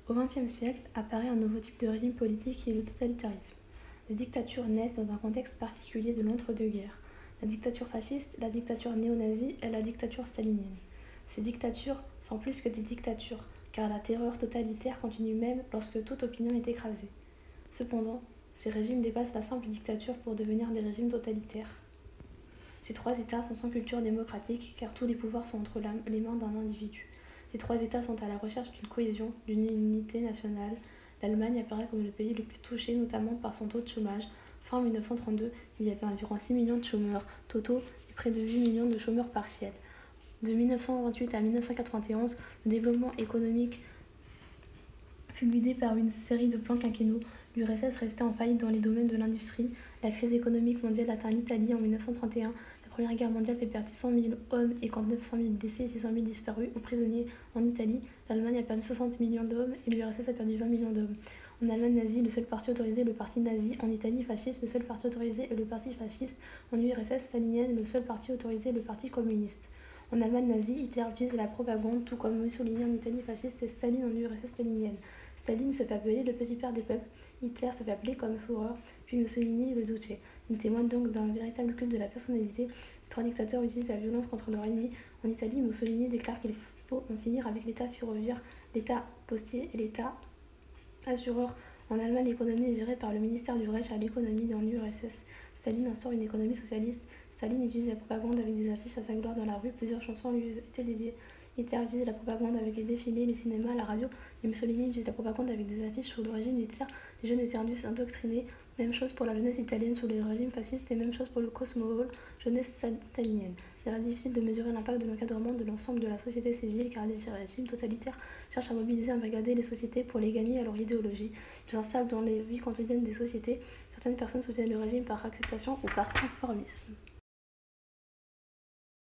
Au XXe siècle apparaît un nouveau type de régime politique qui est le totalitarisme. Les dictatures naissent dans un contexte particulier de l'entre-deux-guerres. La dictature fasciste, la dictature néo-nazie et la dictature stalinienne. Ces dictatures sont plus que des dictatures, car la terreur totalitaire continue même lorsque toute opinion est écrasée. Cependant, ces régimes dépassent la simple dictature pour devenir des régimes totalitaires. Ces trois États sont sans culture démocratique, car tous les pouvoirs sont entre les mains d'un individu. Ces trois États sont à la recherche d'une cohésion, d'une unité nationale. L'Allemagne apparaît comme le pays le plus touché, notamment par son taux de chômage. Fin 1932, il y avait environ 6 millions de chômeurs totaux et près de 8 millions de chômeurs partiels. De 1928 à 1991, le développement économique fut guidé par une série de plans quinquennaux. L'URSS restait en faillite dans les domaines de l'industrie. La crise économique mondiale atteint l'Italie en 1931. La Première Guerre mondiale fait perdre 600 000 hommes et compte 900 000 décès et 600 000 disparus ou prisonniers en Italie. L'Allemagne a perdu 60 millions d'hommes et l'URSS a perdu 20 millions d'hommes. En Allemagne nazie, le seul parti autorisé est le parti nazi. En Italie fasciste, le seul parti autorisé est le parti fasciste. En URSS stalinienne, le seul parti autorisé est le parti communiste. En Allemagne nazie, Hitler utilise la propagande, tout comme Mussolini en Italie fasciste et Staline en URSS stalinienne. Staline se fait appeler le petit père des peuples, Hitler se fait appeler comme Führer, puis Mussolini le Duce. Il témoigne donc d'un véritable culte de la personnalité. Ces trois dictateurs utilisent la violence contre leur ennemi. En Italie, Mussolini déclare qu'il faut en finir avec l'État ferroviaire, l'État postier et l'État assureur. En Allemagne, l'économie est gérée par le ministère du Reich à l'économie. Dans l'URSS, Staline instaure une économie socialiste. Staline utilise la propagande avec des affiches à sa gloire dans la rue. Plusieurs chansons lui étaient dédiées. Hitler utilise la propagande avec les défilés, les cinémas, la radio, et Mussolini utilise la propagande avec des affiches. Sous le régime d'Hitler, les jeunes étaient indoctrinés. Même chose pour la jeunesse italienne sous le régime fasciste et même chose pour le Cosmopole, jeunesse stalinienne. Il est difficile de mesurer l'impact de l'encadrement de l'ensemble de la société civile car les régimes totalitaires cherchent à mobiliser, à embrigader les sociétés pour les gagner à leur idéologie. Ils s'installent dans les vies quotidiennes des sociétés. Certaines personnes soutiennent le régime par acceptation ou par conformisme.